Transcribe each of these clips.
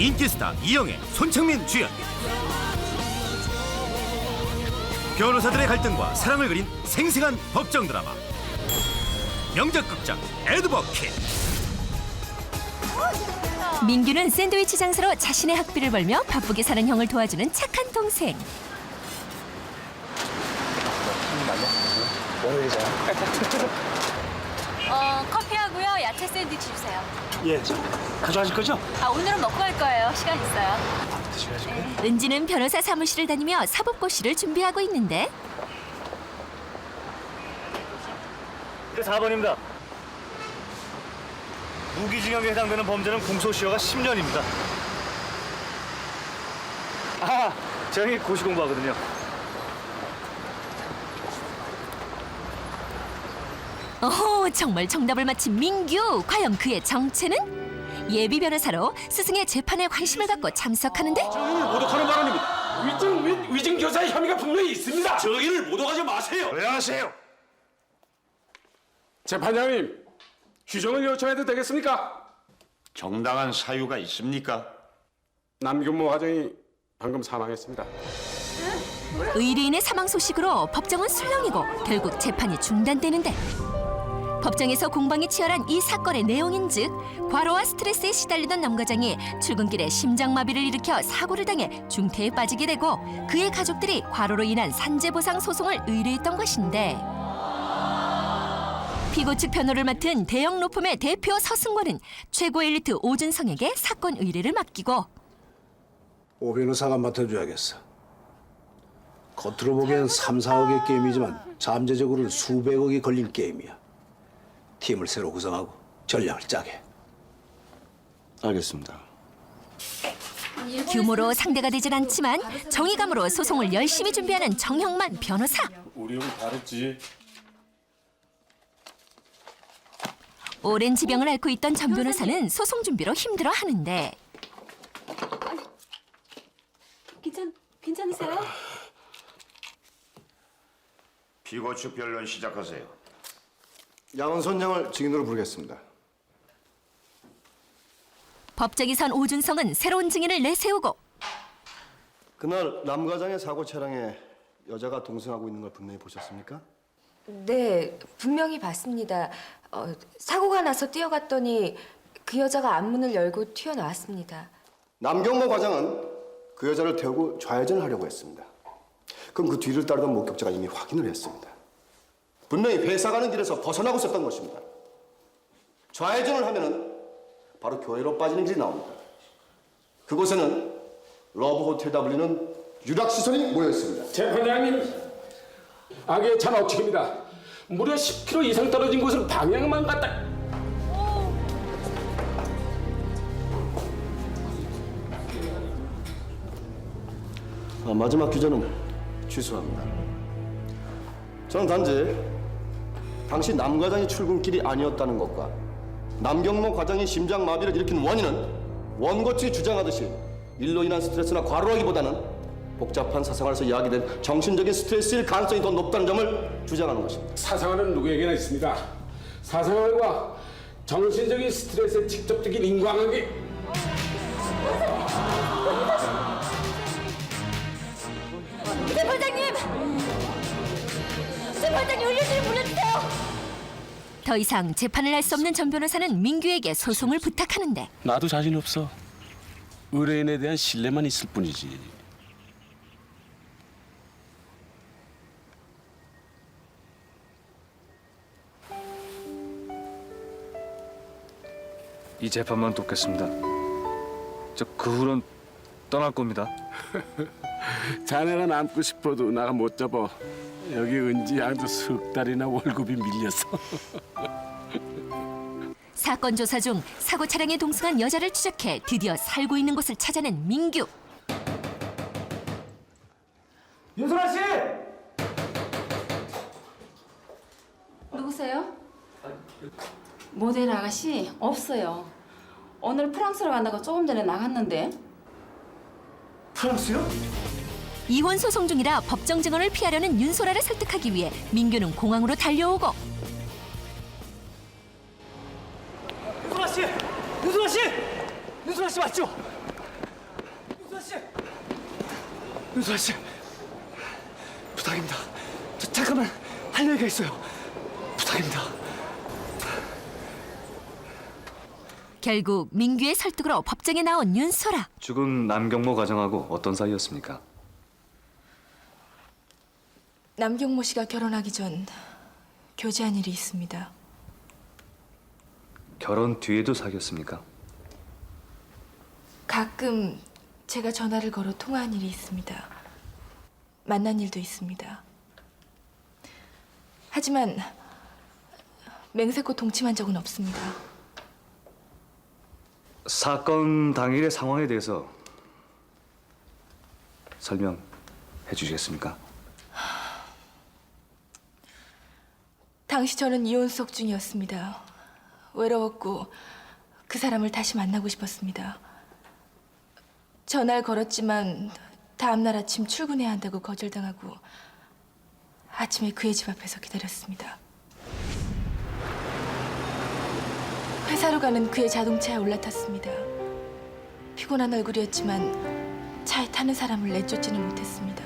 인기 스타 이영애, 손창민 주연. 변호사들의 갈등과 사랑을 그린 생생한 법정 드라마. 명작 극장 에드버킷. 민규는 샌드위치 장사로 자신의 학비를 벌며 바쁘게 사는 형을 도와주는 착한 동생. 커피하고요, 야채 샌드위치 주세요. 예, 가져가실 거죠? 오늘은 먹고 갈 거예요. 시간 있어요. 드셔야죠. 은지는 변호사 사무실을 다니며 사법고시를 준비하고 있는데 그 4번입니다. 무기징역에 해당되는 범죄는 공소시효가 10년입니다. 저희 고시 공부하거든요. 정말 정답을 맞힌 민규. 과연 그의 정체는? 예비 변호사로 스승의 재판에 관심을 갖고 참석하는데 증인을 모독하는 발언입니다. 위증 교사의 혐의가 분명히 있습니다. 증인을 모독하지 마세요. 왜 하세요? 재판장님, 휴정을 요청해도 되겠습니까? 정당한 사유가 있습니까? 남규모 과장이 방금 사망했습니다. 의뢰인의 사망 소식으로 법정은 술렁이고 결국 재판이 중단되는데 법정에서 공방이 치열한 이 사건의 내용인즉 과로와 스트레스에 시달리던 남 과장이 출근길에 심장마비를 일으켜 사고를 당해 중태에 빠지게 되고 그의 가족들이 과로로 인한 산재보상 소송을 의뢰했던 것인데 피고 측 변호를 맡은 대형 로펌의 대표 서승권은 최고 엘리트 오준성에게 사건 의뢰를 맡기고 오 변호사가 맡아줘야겠어. 겉으로 보기엔 3, 4억의 게임이지만 잠재적으로는 수백억이 걸린 게임이야. 팀을 새로 구성하고 전략을 짜게. 알겠습니다. 규모로 상대가 되질 않지만 정의감으로 소송을 열심히 준비하는 정형만 변호사. 우리 형 잘했지. 오랜 지병을 앓고 있던 전 변호사는 소송 준비로 힘들어하는데 괜찮으세요? 피고 측 변론 시작하세요. 양원선 양을 증인으로 부르겠습니다. 법정에 선 오준성은 새로운 증인을 내세우고 그날 남 과장의 사고 차량에 여자가 동승하고 있는 걸 분명히 보셨습니까? 네, 분명히 봤습니다. 사고가 나서 뛰어갔더니 그 여자가 앞문을 열고 튀어나왔습니다. 남경모 과장은 그 여자를 태우고 좌회전을 하려고 했습니다. 그럼 그 뒤를 따르던 목격자가 이미 확인을 했습니다. 분명히 회사 가는 길에서 벗어나고 있었던 것입니다. 좌회전을 하면은 바로 교회로 빠지는 길이 나옵니다. 그곳에는 러브 호텔이다 불리는 유락시설이 모여 있습니다. 재판장님, 악의 잔혹책입니다. 무려 10km 이상 떨어진 곳을 방향만 갖다. 마지막 규정은 취소합니다. 저는 단지 당시 남 과장이 출근길이 아니었다는 것과 남경모 과장이 심장마비를 일으킨 원인은 원고 측이 주장하듯이 일로 인한 스트레스나 과로라기보다는 복잡한 사생활에서 야기된 정신적인 스트레스일 가능성이 더 높다는 점을 주장하는 것입니다. 사생활은 누구에게나 있습니다. 사생활과 정신적인 스트레스의 직접적인 인과관계. 재판장님 올려주는 불러주세요. 더 이상 재판을 할 수 없는 전 변호사는 민규에게 소송을 부탁하는데 나도 자신 없어. 의뢰인에 대한 신뢰만 있을 뿐이지. 이 재판만 돕겠습니다. 저 그 후론 떠날 겁니다. 자네가 남고 싶어도 나가 못 잡아. 여기 은지 양도 석 달이나 월급이 밀려서. 사건 조사 중 사고 차량에 동승한 여자를 추적해 드디어 살고 있는 곳을 찾아낸 민규. 윤소라 씨! 누구세요? 모델 아가씨 없어요. 오늘 프랑스로 간다고 조금 전에 나갔는데. 프랑스요? 이혼 소송 중이라 법정 증언을 피하려는 윤소라를 설득하기 위해 민규는 공항으로 달려오고 윤소라 씨! 윤소라 씨! 윤소라 씨 맞죠? 윤수아 씨, 부탁입니다. 저 잠깐만 할 얘기가 있어요. 부탁입니다. 결국 민규의 설득으로 법정에 나온 윤소라. 죽은 남경모 과장하고 어떤 사이였습니까? 남경모 씨가 결혼하기 전 교제한 일이 있습니다. 결혼 뒤에도 사귀었습니까? 가끔 제가 전화를 걸어 통화한 일이 있습니다. 만난 일도 있습니다. 하지만 맹세코 동침한 적은 없습니다. 사건 당일의 상황에 대해서 설명해 주시겠습니까? 당시 저는 이혼 속 중이었습니다. 외로웠고 그 사람을 다시 만나고 싶었습니다. 전화를 걸었지만 다음 날 아침 출근해야 한다고 거절당하고 아침에 그의 집 앞에서 기다렸습니다. 회사로 가는 그의 자동차에 올라탔습니다. 피곤한 얼굴이었지만 차에 타는 사람을 내쫓지는 못했습니다.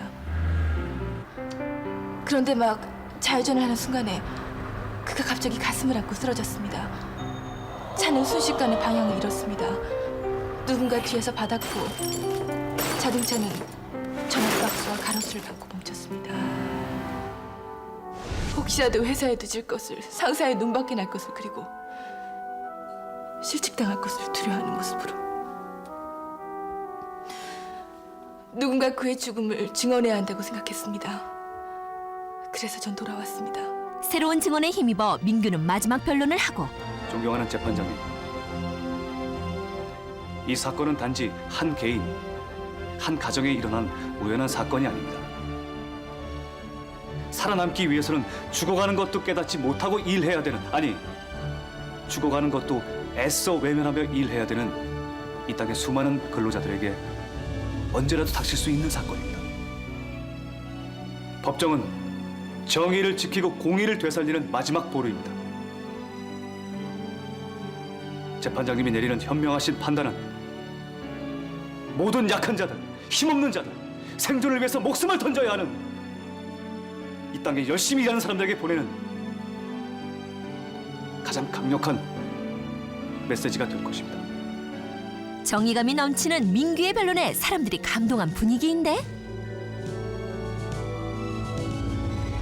그런데 막 좌회전을 하는 순간에 그가 갑자기 가슴을 앓고 쓰러졌습니다. 차는 순식간에 방향을 잃었습니다. 누군가 뒤에서 받았고 자동차는 전화박스와 가로수를 밟고 멈췄습니다. 혹시라도 회사에 늦을 것을, 상사의 눈밖에 날 것을, 그리고 실직당할 것을 두려워하는 모습으로 누군가 그의 죽음을 증언해야 한다고 생각했습니다. 그래서 전 돌아왔습니다. 새로운 증언에 힘입어 민규는 마지막 변론을 하고 존경하는 재판장님, 이 사건은 단지 한 개인, 한 가정에 일어난 우연한 사건이 아닙니다. 살아남기 위해서는 죽어가는 것도 깨닫지 못하고 일해야 되는, 아니, 죽어가는 것도 애써 외면하며 일해야 되는 이 땅의 수많은 근로자들에게 언제라도 닥칠 수 있는 사건입니다. 법정은 정의를 지키고 공의를 되살리는 마지막 보루입니다. 재판장님이 내리는 현명하신 판단은 모든 약한 자들, 힘없는 자들, 생존을 위해서 목숨을 던져야 하는 이 땅에 열심히 일하는 사람들에게 보내는 가장 강력한 메시지가 될 것입니다. 정의감이 넘치는 민규의 변론에 사람들이 감동한 분위기인데,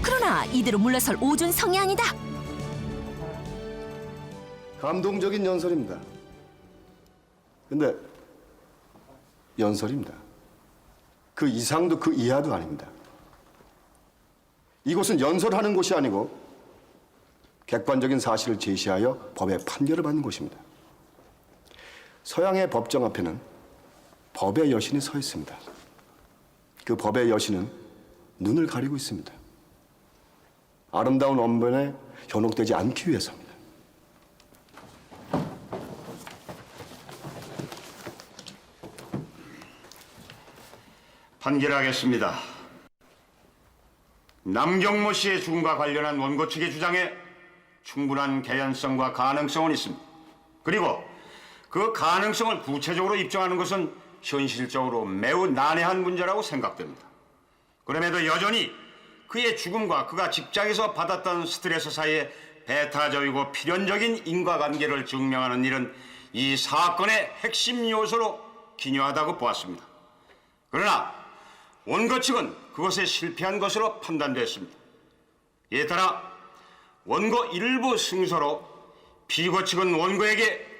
그러나 이대로 물러설 오준성이 아니다. 감동적인 연설입니다. 근데 연설입니다. 그 이상도 그 이하도 아닙니다. 이곳은 연설하는 곳이 아니고 객관적인 사실을 제시하여 법의 판결을 받는 곳입니다. 서양의 법정 앞에는 법의 여신이 서 있습니다. 그 법의 여신은 눈을 가리고 있습니다. 아름다운 언변에 현혹되지 않기 위해서입니다. 판결하겠습니다. 남경모 씨의 죽음과 관련한 원고 측의 주장에 충분한 개연성과 가능성은 있습니다. 그리고 그 가능성을 구체적으로 입증하는 것은 현실적으로 매우 난해한 문제라고 생각됩니다. 그럼에도 여전히 그의 죽음과 그가 직장에서 받았던 스트레스 사이에 배타적이고 필연적인 인과관계를 증명하는 일은 이 사건의 핵심 요소로 기여하다고 보았습니다. 그러나 원고 측은 그것에 실패한 것으로 판단됐습니다. 이에 따라 원고 일부 승소로 피고 측은 원고에게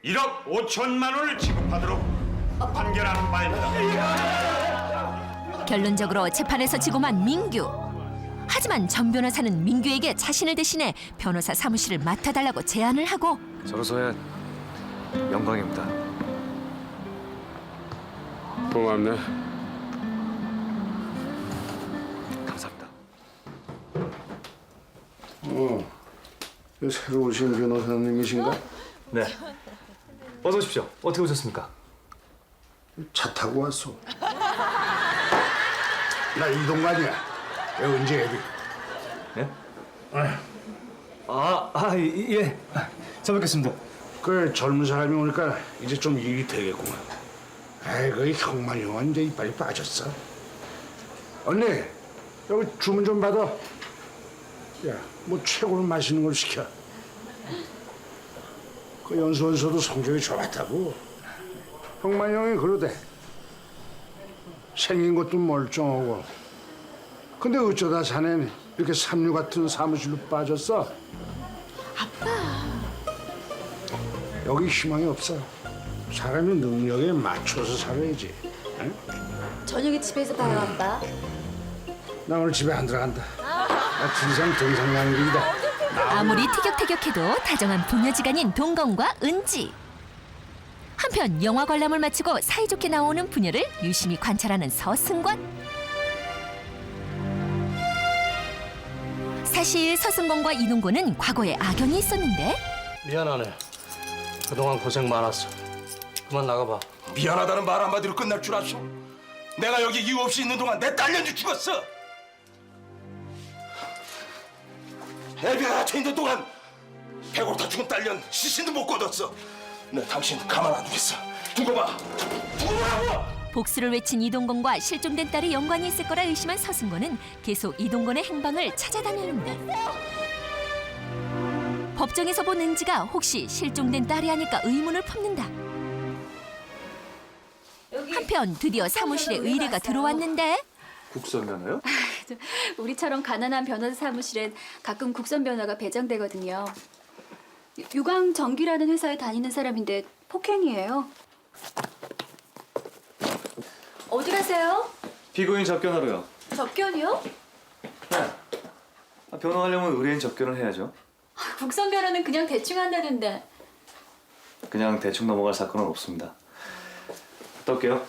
1억 5천만 원을 지급하도록 판결하는 바입니다. 결론적으로 재판에서 지고만 민규. 하지만 전 변호사는 민규에게 자신을 대신해 변호사 사무실을 맡아달라고 제안을 하고, 저로서의 영광입니다. 고맙네. 감사합니다. 새로 오신 변호사님이신가? 네. 어서 오십시오. 어떻게 오셨습니까? 차 타고 왔어. 나 이동관이야. 언제 애들? 예? 예. 잘 뵙겠습니다. 그 젊은 사람이 오니까 이제 좀 일이 되겠구만. 아이고, 이 형만 완전히 이빨이 빠졌어. 언니, 여기 주문 좀 받아. 야, 뭐 최고로 맛있는 걸 시켜. 그 연수원서도 성적이 좋았다고. 형만 형이 그러대. 생긴 것도 멀쩡하고. 근데 어쩌다 자넨 이렇게 삼류 같은 사무실로 빠졌어? 아빠. 여기 희망이 없어. 사람이 능력에 맞춰서 살아야지. 응? 저녁에 집에서 봐요, 아빠. 나 오늘 집에 안 들어간다. 나 진상 등상양길이다. 아무리 티격태격해도 다정한 부녀지간인 동건과 은지. 한편 영화 관람을 마치고 사이좋게 나오는 부녀를 유심히 관찰하는 서승권. 사실 서승권과 이동건은 과거에 악연이 있었는데 미안하네. 그동안 고생 많았어. 그만 나가봐. 미안하다는 말 한마디로 끝날 줄 알았어? 내가 여기 이유 없이 있는 동안 내 딸년이 죽었어. 애비가 갇혀 있는 동안 배고파 죽은 딸년 시신도 못 거뒀어. 내 당신 가만 안 두겠어. 두고 봐. 두고 보라고. 복수를 외친 이동건과 실종된 딸이 연관이 있을 거라 의심한 서승권은 계속 이동건의 행방을 찾아다니는데 법정에서 본 은지가 혹시 실종된 딸이 아닐까 의문을 품는다. 한편 드디어 사무실에 의뢰가 들어왔는데 국선 면허요? 우리처럼 가난한 변호사 사무실엔 가끔 국선 변호가 배정되거든요. 유광정기라는 회사에 다니는 사람인데 폭행이에요. 어디 가세요? 피고인 접견하러요. 접견이요? 네. 변호하려면 의뢰인 접견을 해야죠. 국선 변호는 그냥 대충 한다는데. 그냥 대충 넘어갈 사건은 없습니다. 갔다 올게요.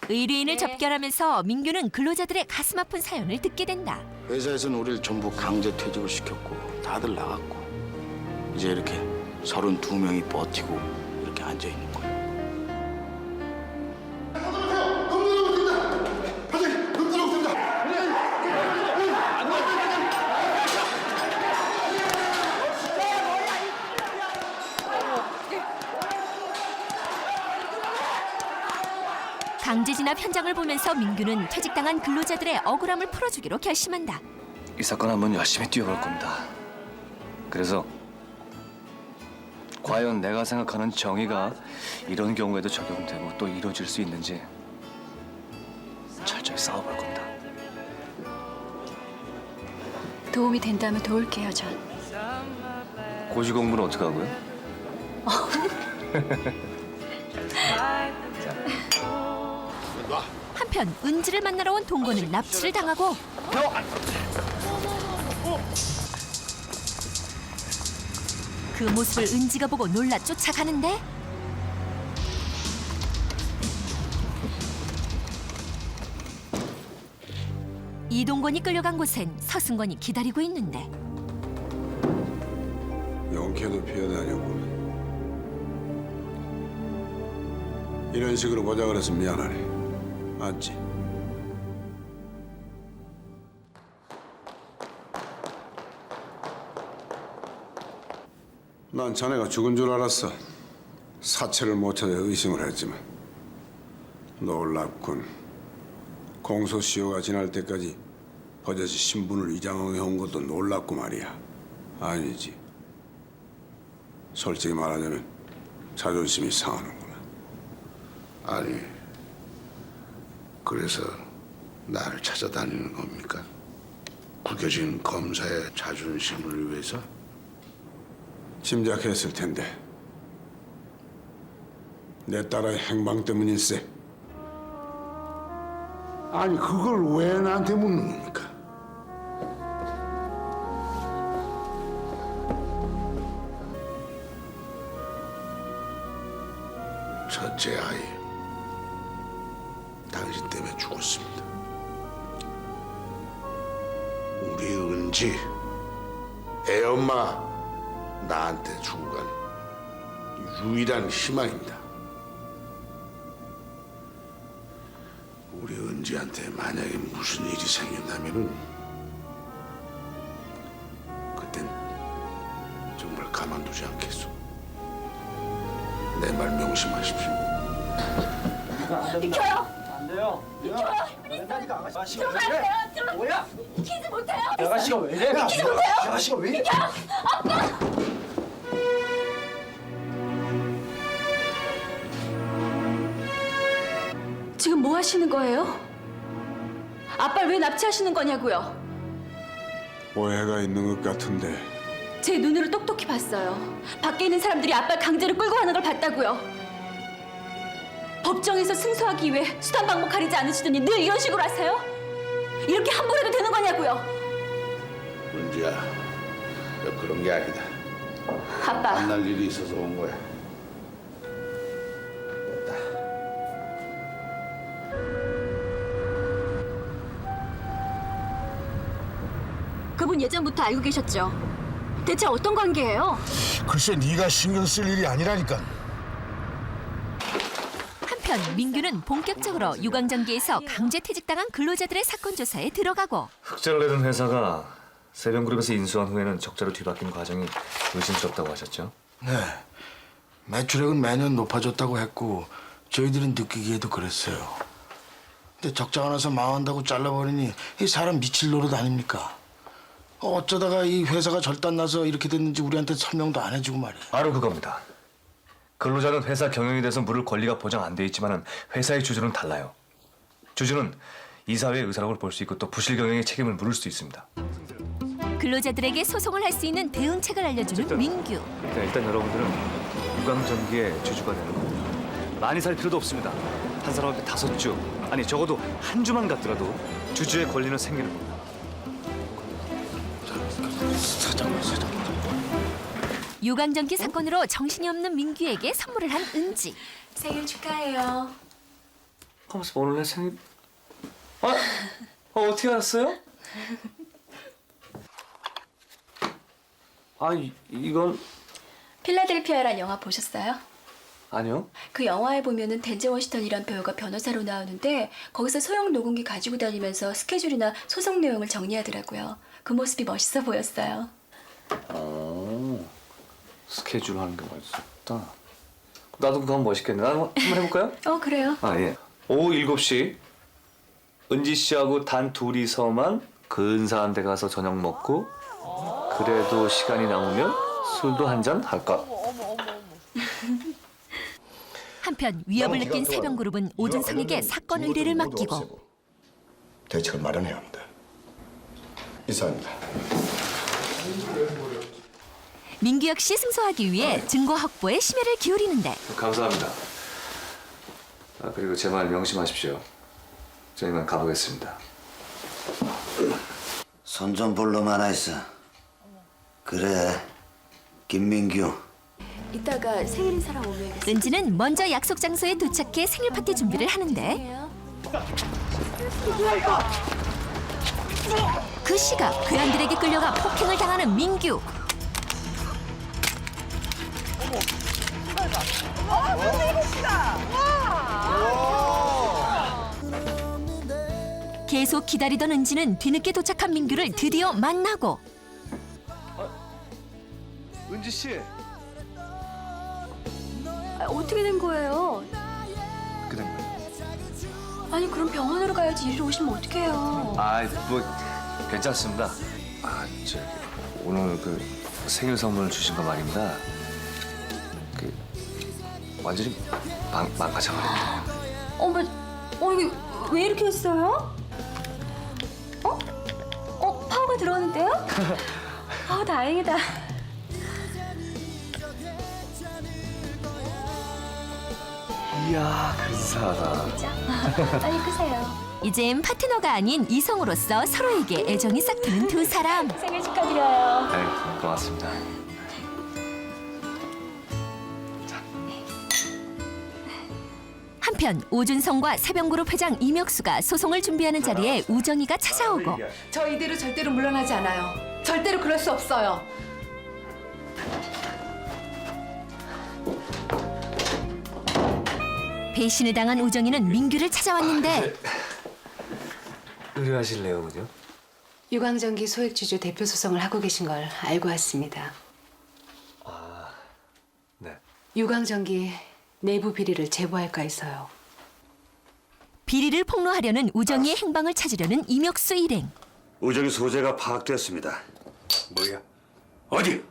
의뢰인을 접견하면서 민규는 근로자들의 가슴 아픈 사연을 듣게 된다. 회사에서는 우리를 전부 강제 퇴직을 시켰고 다들 나갔고 이제 이렇게 32명이 버티고 이렇게 앉아 있는 거야. 강제 진압 현장을 보면서 민규는 퇴직당한 근로자들의 억울함을 풀어주기로 결심한다. 이 사건 한번 열심히 뛰어볼 겁니다. 그래서 과연 내가 생각하는 정의가 이런 경우에도 적용되고 또 이루어질 수 있는지 철저히 싸워볼 겁니다. 도움이 된다면 도울게요, 전. 고시 공부는 어떻게 하고요? 한편 은지를 만나러 온 동건은 납치를 당하고 그 모습을 은지가 보고 놀라 쫓아가는데 이동건이 끌려간 곳엔 서승건이 기다리고 있는데 용케도 피해다녔군. 이런 식으로 보자 그래서 미안하네. 맞지? 난 자네가 죽은 줄 알았어. 사체를 못 찾아 의심을 했지만 놀랍군. 공소시효가 지날 때까지 버젓이 신분을 이장해온 것도 놀랍고 말이야. 아니지. 솔직히 말하자면 자존심이 상하는구나. 아니, 그래서 나를 찾아다니는 겁니까? 구겨진 검사의 자존심을 위해서? 짐작했을 텐데 내 딸의 행방 때문일세. 아니, 그걸 왜 나한테 묻는 겁니까? 첫째 아이, 당신 때문에 죽었습니다. 우리 은지, 애엄마, 나한테 주고 간 유일한 희망입니다. 우리 은지한테 만약에 무슨 일이 생긴다면은 그땐 정말 가만두지 않겠소. 내 말 명심하십시오. 비켜요! 안 돼요. 뭐야? 키즈 못해요. 아가씨가 왜 이래? 아가씨가 왜 이래? 지금 뭐 하시는 거예요? 아빠를 왜 납치하시는 거냐고요? 오해가 있는 것 같은데. 제 눈으로 똑똑히 봤어요. 밖에 있는 사람들이 아빠를 강제로 끌고 가는 걸 봤다고요. 법정에서 승소하기 위해 수단 방법 가리지 않으시더니 늘 이런 식으로 하세요? 이렇게 함부로 해도 되는 거냐고요? 은지야, 너 그런 게 아니다. 아빠, 만날 일이 있어서 온 거야. 그분 예전부터 알고 계셨죠? 대체 어떤 관계예요? 글쎄 네가 신경 쓸 일이 아니라니까. 한편 민규는 본격적으로 유광전기에서 강제퇴직당한 근로자들의 사건 조사에 들어가고 흑자를 내던 회사가 세병그룹에서 인수한 후에는 적자로 뒤바뀐 과정이 의심스럽다고 하셨죠? 네. 매출액은 매년 높아졌다고 했고 저희들은 느끼기에도 그랬어요. 근데 적자가 나서 망한다고 잘라버리니 이 사람 미칠 노릇 아닙니까? 어쩌다가 이 회사가 절단나서 이렇게 됐는지 우리한테 설명도 안 해주고 말이야. 바로 그겁니다. 근로자는 회사 경영에 대해서 물을 권리가 보장 안 돼 있지만은 회사의 주주는 달라요. 주주는 이사회의 의사라고 볼 수 있고 또 부실 경영의 책임을 물을 수 있습니다. 근로자들에게 소송을 할 수 있는 대응책을 알려주는 민규. 일단 여러분들은 유광전기의 주주가 되는 겁니다. 많이 살 필요도 없습니다. 한 사람한테 5주, 아니 적어도 한 주만 갖더라도 주주의 권리는 생기는 겁니다. 사장. 유광전기 사건으로 정신이 없는 민규에게 선물을 한 은지. 생일 축하해요. 하면서 오늘 내 생일... 어떻게 알았어요? 이건... 필라델피아란 영화 보셨어요? 아니요. 그 영화에 보면은 덴젤 워싱턴이란 배우가 변호사로 나오는데 거기서 소형 녹음기 가지고 다니면서 스케줄이나 소송 내용을 정리하더라고요. 그 모습이 멋있어 보였어요. 스케줄 하는 게 멋있었다. 나도 그거 한번 멋있겠네. 한번 해볼까요? 그래요. 예. 오후 7시 은지 씨하고 단 둘이서만 근사한 데 가서 저녁 먹고 그래도 시간이 남으면 술도 한잔 할까? 한편 위협을 느낀 세병그룹은 오준성에게 사건 의뢰를 맡기고 대책을 마련해야 합니다. 이사입니다. 민규 역시 승소하기 위해 증거 확보에 심혈을 기울이는데 감사합니다. 그리고 제 말 명심하십시오. 저희만 가보겠습니다. 손 좀 볼 놈 하나 있어. 그래, 김민규. 이따가 생일 인사랑 오면 은지는 먼저 약속 장소에 도착해 생일 파티 준비를 하는데 그 시각 괴한들에게 끌려가 폭행을 당하는 민규. 계속 기다리던 은지는 뒤늦게 도착한 민규를 드디어 만나고 은지 씨. 어떻게 된 거예요? 어떻게 된 거예요? 아니 그럼 병원으로 가야지 이리로 오시면 어떡해요? 뭐 괜찮습니다. 저기 오늘 그 생일 선물 주신 거 말입니다. 그 완전히 망가져버렸네요. 이게 왜 이렇게 했어요? 파워가 들어오는데요? 다행이다. 이야 근사하다. 빨리 끄세요. 이젠 파트너가 아닌 이성으로서 서로에게 애정이 싹 트는 두 사람. 생일 축하드려요. 네, 고맙습니다. 한편 오준성과 세병그룹 회장 이명수가 소송을 준비하는 자리에 우정이가 찾아오고 저 이대로 절대로 물러나지 않아요. 절대로 그럴 수 없어요. 배신을 당한 우정이는 민규를 찾아왔는데 의뢰하실래요, 그죠? 유광전기 소액주주 대표 소송을 하고 계신 걸 알고 왔습니다. 네. 유광전기 내부 비리를 제보할까 해서요. 비리를 폭로하려는 우정이의 행방을 찾으려는 이명수 일행. 우정이 소재가 파악됐습니다. 뭐야? 어디?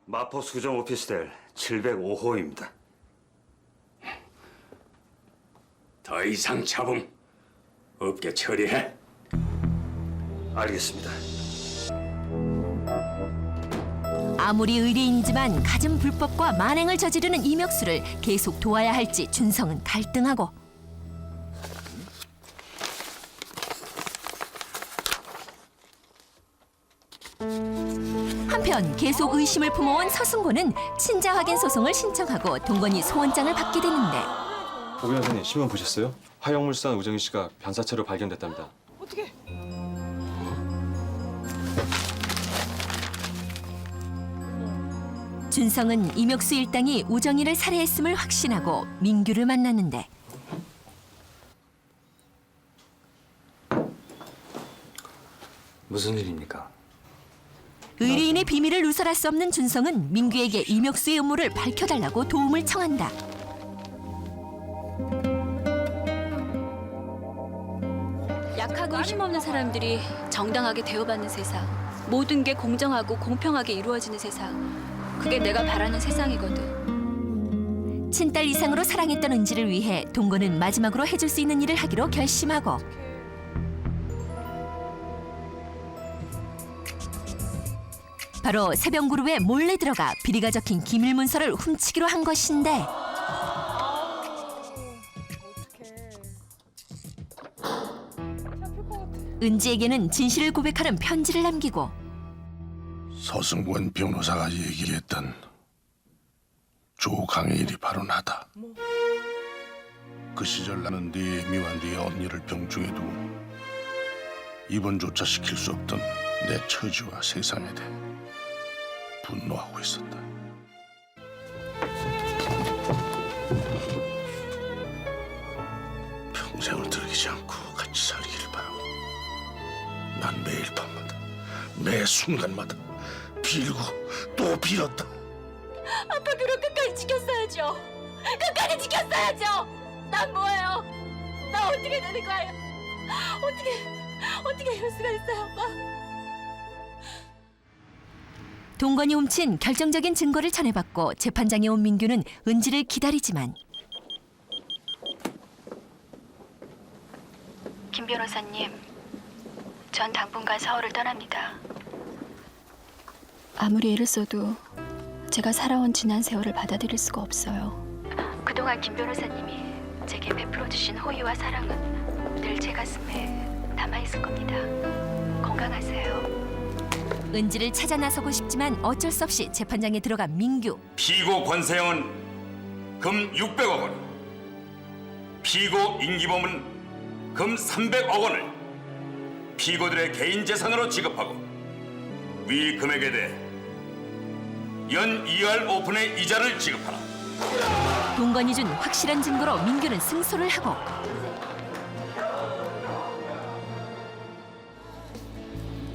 마포 수정 오피스텔 705호입니다. 더 이상 잡음 없게 처리해. 알겠습니다. 아무리 의뢰인이지만 갖은 불법과 만행을 저지르는 이명수를 계속 도와야 할지 준성은 갈등하고, 한편 계속 의심을 품어온 서승곤은 친자 확인 소송을 신청하고 동건이 소원장을 받게 되는데, 오 변호사님 신문 보셨어요? 화영물산 우정희 씨가 변사체로 발견됐답니다. 어떻게? 준성은 이명수 일당이 우정희를 살해했음을 확신하고 민규를 만났는데, 무슨 일입니까? 의뢰인의 비밀을 누설할 수 없는 준성은 민규에게 이명수의 음모를 밝혀달라고 도움을 청한다. 약하고 힘없는 사람들이 정당하게 대우받는 세상, 모든 게 공정하고 공평하게 이루어지는 세상, 그게 내가 바라는 세상이거든. 친딸 이상으로 사랑했던 은지를 위해 동건은 마지막으로 해줄 수 있는 일을 하기로 결심하고, 바로 새병그룹에 몰래 들어가 비리가 적힌 기밀 문서를 훔치기로 한 것인데, 은지에게는 진실을 고백하는 편지를 남기고, 서승권 변호사가 얘기했던 조강일이 바로 나다. 그 시절 나는 네 미완 네 언니를 병중에 두고 입원조차 시킬 수 없던 내 처지와 세상에 대해 분노하고 있었다. 평생을 들키지 않고 같이 살기를 바라고 난 매일 밤마다 매 순간마다 빌고 또 빌었다. 아빠 그럼 끝까지 지켰어야죠. 끝까지 지켰어야죠. 난 뭐예요? 나 어떻게 되는 거예요? 어떻게 이럴 수가 있어요, 아빠? 동건이 훔친 결정적인 증거를 전해받고 재판장에 온 민규는 은지를 기다리지만, 김 변호사님, 전 당분간 서울을 떠납니다. 아무리 애를 써도 제가 살아온 지난 세월을 받아들일 수가 없어요. 그동안 김 변호사님이 제게 베풀어주신 호의와 사랑은 늘 제 가슴에 남아있을 겁니다. 건강하세요. 은지를 찾아 나서고 싶지만 어쩔 수 없이 재판장에 들어간 민규. 피고 권세영은 금 600억 원, 피고 임기범은 금 300억 원을 피고들의 개인 재산으로 지급하고 위 금액에 대해 연 2할 5분의 이자를 지급하라. 동건이 준 확실한 증거로 민규는 승소를 하고,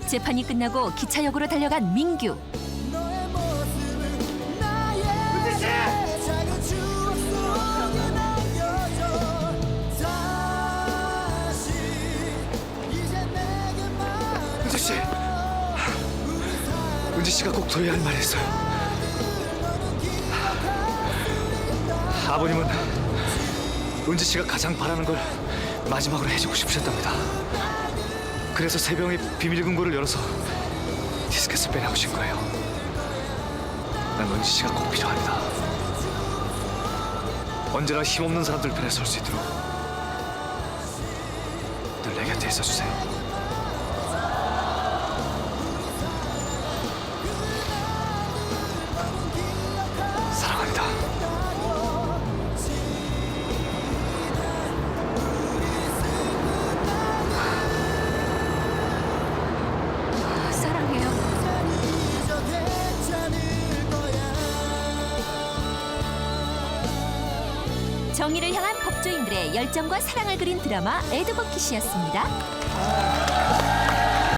재판이 끝나고 기차역으로 달려간 민규. 은지 씨, 은지 씨가 꼭 들어야 할 말이 있어요. 아버님은 은지 씨가 가장 바라는 걸 마지막으로 해주고 싶으셨답니다. 그래서 세병의 비밀 금고를 열어서 디스켓을 빼내오신 거예요. 난 은지 씨가 꼭 필요합니다. 언제나 힘없는 사람들 편에 설 수 있도록 늘 내 곁에 있어주세요. 사랑합니다. 사랑해요. 정의를 향한 법조인들의 열정과 사랑을 그린 드라마 에드버킷이었습니다.